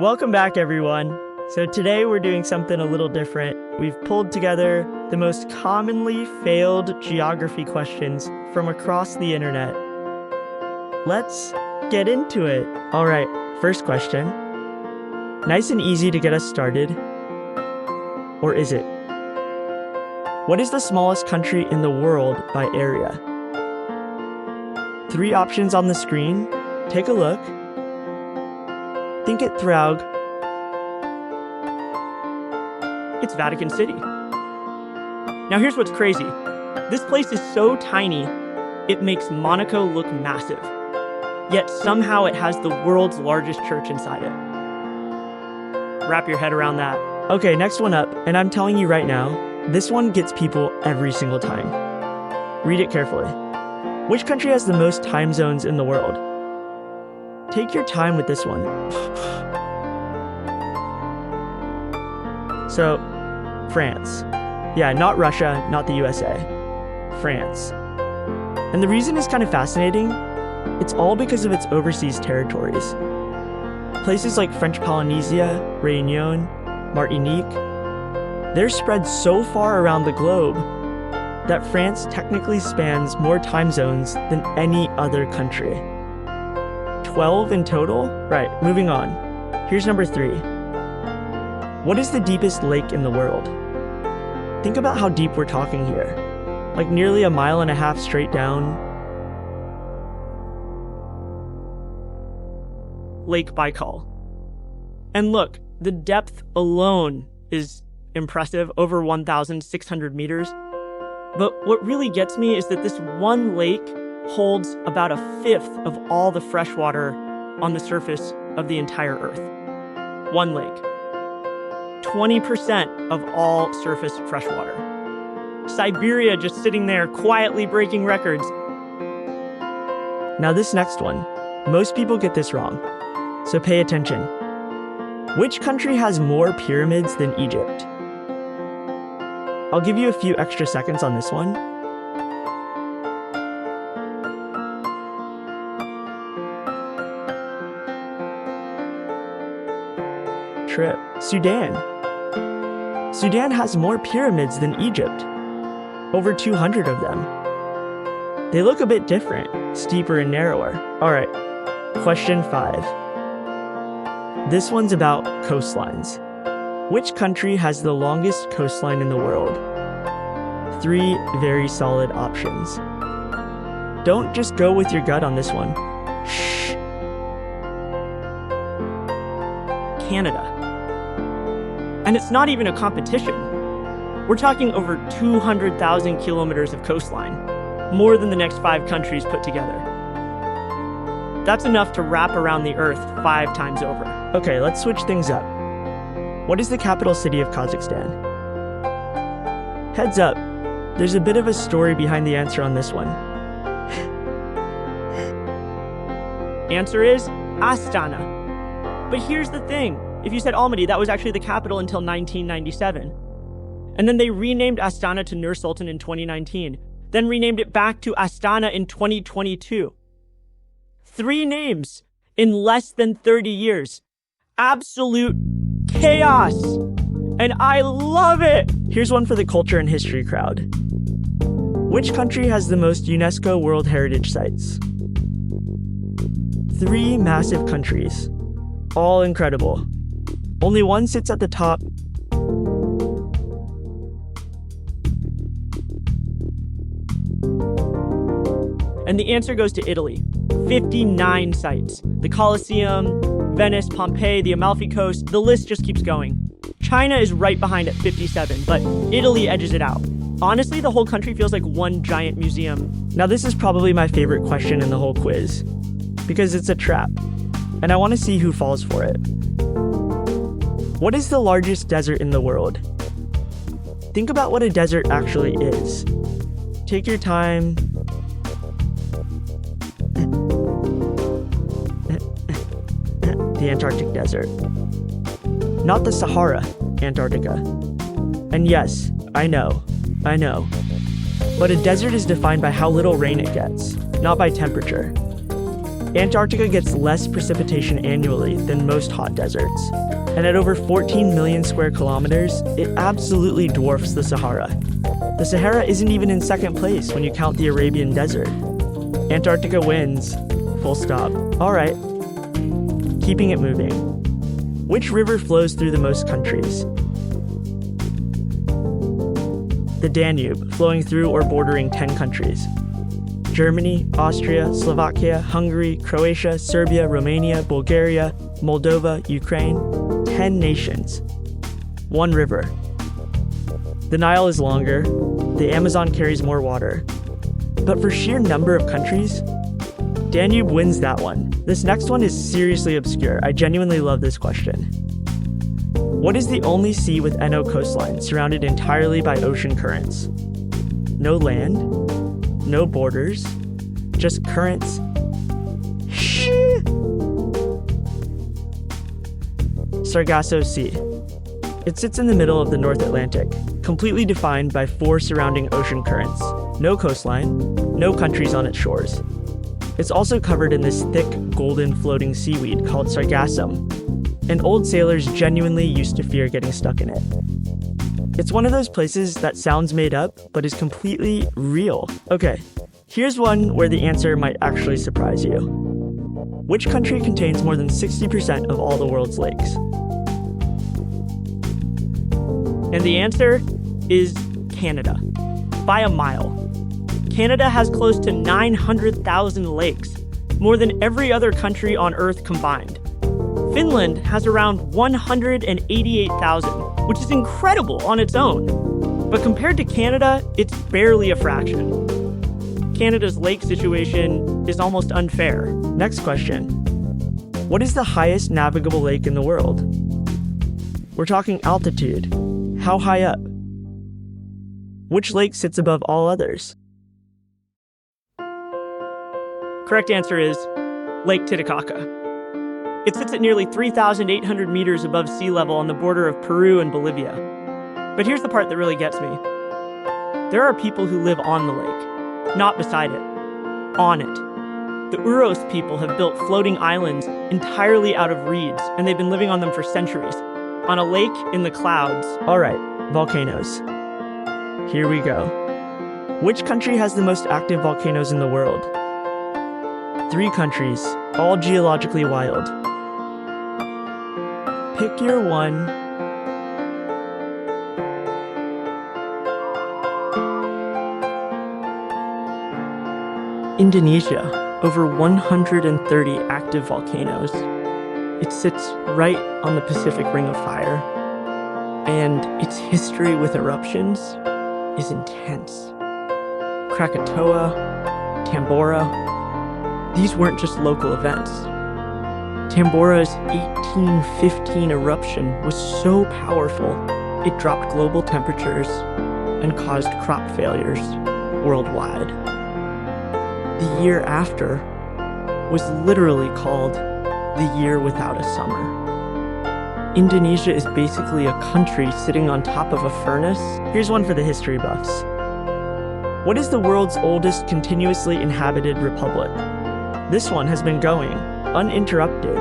Welcome back, everyone. So today we're doing something a little different. We've pulled together the most commonly failed geography questions from across the internet. Let's get into it. All right, first question. Nice and easy to get us started. Or is it? What is the smallest country in the world by area? 3 options on the screen. Take a look. Think it through. It's Vatican City. Now here's what's crazy. This place is so tiny, it makes Monaco look massive. Yet somehow it has the world's largest church inside it. Wrap your head around that. Okay, next one up, and I'm telling you right now, this one gets people every single time. Read it carefully. Which country has the most time zones in the world? Take your time with this one. So, France. Yeah, not Russia, not the USA. France. And the reason is kind of fascinating. It's all because of its overseas territories. Places like French Polynesia, Réunion, Martinique, they're spread so far around the globe that France technically spans more time zones than any other country. 12 in total? Right, moving on. Here's number 3. What is the deepest lake in the world? Think about how deep we're talking here. Like nearly 1.5 miles straight down. Lake Baikal. And look, the depth alone is impressive, over 1,600 meters. But what really gets me is that this one lake holds about 1/5 of all the fresh water on the surface of the entire Earth. One lake. 20% of all surface fresh water. Siberia just sitting there quietly breaking records. Now this next one, most people get this wrong, so pay attention. Which country has more pyramids than Egypt? I'll give you a few extra seconds on this one. Trip. Sudan. Sudan has more pyramids than Egypt. Over 200 of them. They look a bit different, steeper and narrower. All right, question 5. This one's about coastlines. Which country has the longest coastline in the world? 3 very solid options. Don't just go with your gut on this one. Shh. Canada. And it's not even a competition. We're talking over 200,000 kilometers of coastline, more than the next 5 countries put together. That's enough to wrap around the Earth 5 times over. Okay, let's switch things up. What is the capital city of Kazakhstan? Heads up, there's a bit of a story behind the answer on this one. Answer is Astana. But here's the thing. If you said Almaty, that was actually the capital until 1997. And then they renamed Astana to Nur Sultan in 2019. Then renamed it back to Astana in 2022. 3 names in less than 30 years. Absolute chaos. And I love it. Here's one for the culture and history crowd. Which country has the most UNESCO World Heritage Sites? 3 massive countries. All incredible. Only one sits at the top. And the answer goes to Italy. 59 sites. The Colosseum, Venice, Pompeii, the Amalfi Coast, the list just keeps going. China is right behind at 57, but Italy edges it out. Honestly, the whole country feels like one giant museum. Now this is probably my favorite question in the whole quiz, because it's a trap, and I want to see who falls for it. What is the largest desert in the world? Think about what a desert actually is. Take your time. The Antarctic Desert. Not the Sahara, Antarctica. And yes, I know. But a desert is defined by how little rain it gets, not by temperature. Antarctica gets less precipitation annually than most hot deserts. And at over 14 million square kilometers, it absolutely dwarfs the Sahara. The Sahara isn't even in second place when you count the Arabian Desert. Antarctica wins. Full stop. All right. Keeping it moving. Which river flows through the most countries? The Danube, flowing through or bordering 10 countries. Germany, Austria, Slovakia, Hungary, Croatia, Serbia, Romania, Bulgaria, Moldova, Ukraine. 10 nations. One river. The Nile is longer. The Amazon carries more water. But for sheer number of countries, Danube wins that one. This next one is seriously obscure. I genuinely love this question. What is the only sea with no coastline, surrounded entirely by ocean currents? No land, no borders, just currents. Sargasso Sea. It sits in the middle of the North Atlantic, completely defined by 4 surrounding ocean currents. No coastline, no countries on its shores. It's also covered in this thick, golden floating seaweed called sargassum, and old sailors genuinely used to fear getting stuck in it. It's one of those places that sounds made up, but is completely real. Okay, here's one where the answer might actually surprise you. Which country contains more than 60% of all the world's lakes? And the answer is Canada, by a mile. Canada has close to 900,000 lakes, more than every other country on Earth combined. Finland has around 188,000, which is incredible on its own. But compared to Canada, it's barely a fraction. Canada's lake situation is almost unfair. Next question. What is the highest navigable lake in the world? We're talking altitude. How high up? Which lake sits above all others? Correct answer is Lake Titicaca. It sits at nearly 3,800 meters above sea level on the border of Peru and Bolivia. But here's the part that really gets me. There are people who live on the lake, not beside it, on it. The Uros people have built floating islands entirely out of reeds, and they've been living on them for centuries, on a lake in the clouds. All right, volcanoes. Here we go. Which country has the most active volcanoes in the world? 3 countries, all geologically wild. Pick your one. Indonesia, over 130 active volcanoes. It sits right on the Pacific Ring of Fire, and its history with eruptions is intense. Krakatoa, Tambora, these weren't just local events. Tambora's 1815 eruption was so powerful, it dropped global temperatures and caused crop failures worldwide. The year after was literally called the year without a summer. Indonesia is basically a country sitting on top of a furnace. Here's one for the history buffs. What is the world's oldest continuously inhabited republic? This one has been going, uninterrupted,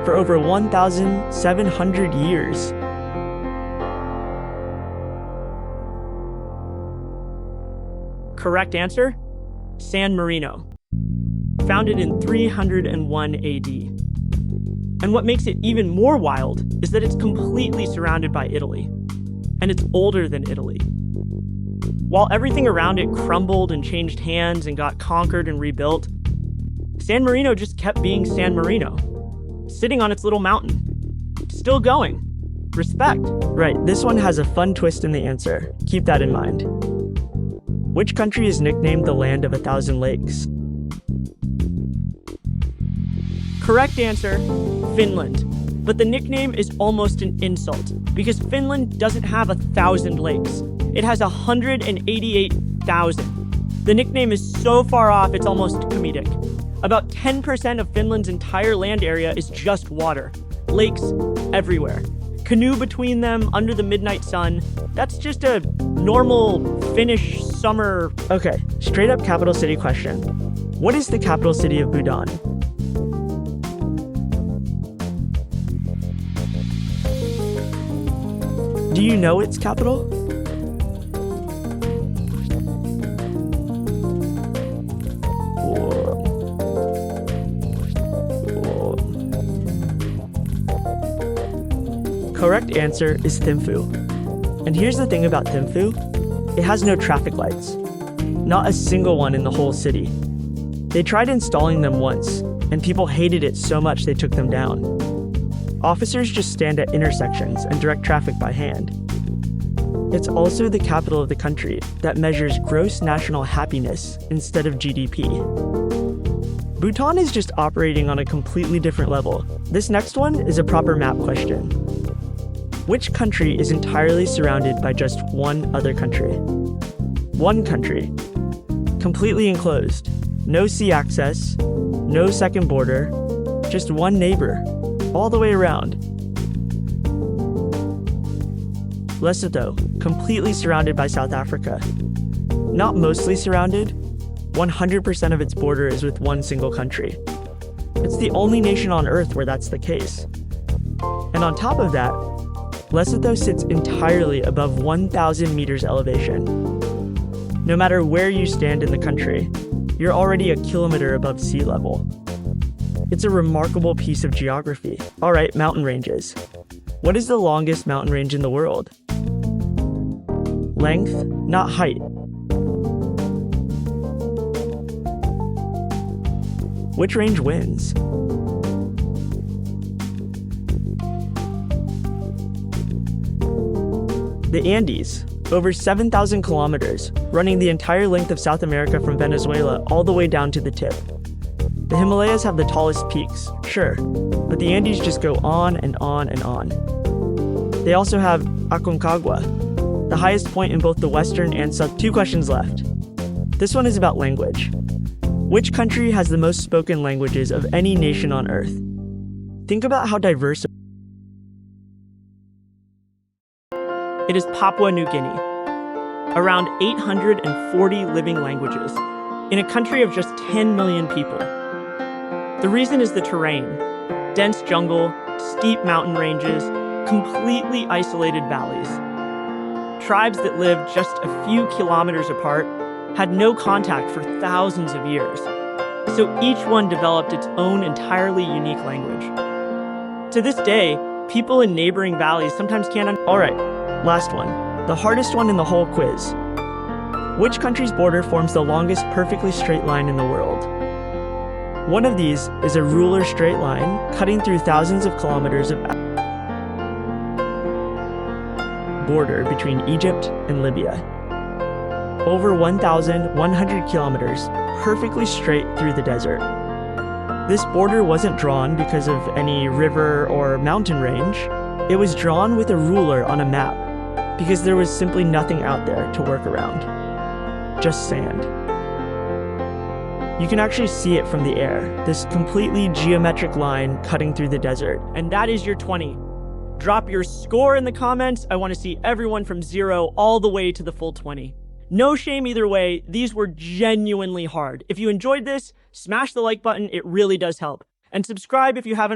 for over 1,700 years. Correct answer? San Marino. Founded in 301 AD. And what makes it even more wild is that it's completely surrounded by Italy. And it's older than Italy. While everything around it crumbled and changed hands and got conquered and rebuilt, San Marino just kept being San Marino, sitting on its little mountain, still going. Respect. Right, this one has a fun twist in the answer. Keep that in mind. Which country is nicknamed the Land of 1,000 Lakes? Correct answer, Finland. But the nickname is almost an insult, because Finland doesn't have 1,000 lakes. It has 188,000. The nickname is so far off, it's almost comedic. About 10% of Finland's entire land area is just water. Lakes everywhere. Canoe between them under the midnight sun. That's just a normal Finnish summer. Okay, straight up capital city question. What is the capital city of Bhutan? Do you know its capital? Correct answer is Thimphu. And here's the thing about Thimphu, it has no traffic lights. Not a single one in the whole city. They tried installing them once, and people hated it so much they took them down. Officers just stand at intersections and direct traffic by hand. It's also the capital of the country that measures gross national happiness instead of GDP. Bhutan is just operating on a completely different level. This next one is a proper map question. Which country is entirely surrounded by just one other country? One country. Completely enclosed. No sea access, no second border, just one neighbor, all the way around. Lesotho, completely surrounded by South Africa. Not mostly surrounded, 100% of its border is with one single country. It's the only nation on Earth where that's the case. And on top of that, Lesotho sits entirely above 1,000 meters elevation. No matter where you stand in the country, you're already a kilometer above sea level. It's a remarkable piece of geography. All right, mountain ranges. What is the longest mountain range in the world? Length, not height. Which range wins? The Andes, over 7,000 kilometers, running the entire length of South America from Venezuela all the way down to the tip. The Himalayas have the tallest peaks, sure, but the Andes just go on and on and on. They also have Aconcagua, the highest point in both the western and south. 2 questions left. This one is about language. Which country has the most spoken languages of any nation on Earth? Think about how diverse. It is Papua New Guinea. Around 840 living languages, in a country of just 10 million people. The reason is the terrain. Dense jungle, steep mountain ranges, completely isolated valleys. Tribes that lived just a few kilometers apart had no contact for thousands of years. So each one developed its own entirely unique language. To this day, people in neighboring valleys sometimes can't. All right, last one. The hardest one in the whole quiz. Which country's border forms the longest perfectly straight line in the world? One of these is a ruler straight line cutting through thousands of kilometers of border between Egypt and Libya. Over 1,100 kilometers, perfectly straight through the desert. This border wasn't drawn because of any river or mountain range. It was drawn with a ruler on a map because there was simply nothing out there to work around. Just sand. You can actually see it from the air, this completely geometric line cutting through the desert. And that is your 20. Drop your score in the comments. I want to see everyone from 0 all the way to the full 20. No shame either way, these were genuinely hard. If you enjoyed this, smash the like button, it really does help. And subscribe if you haven't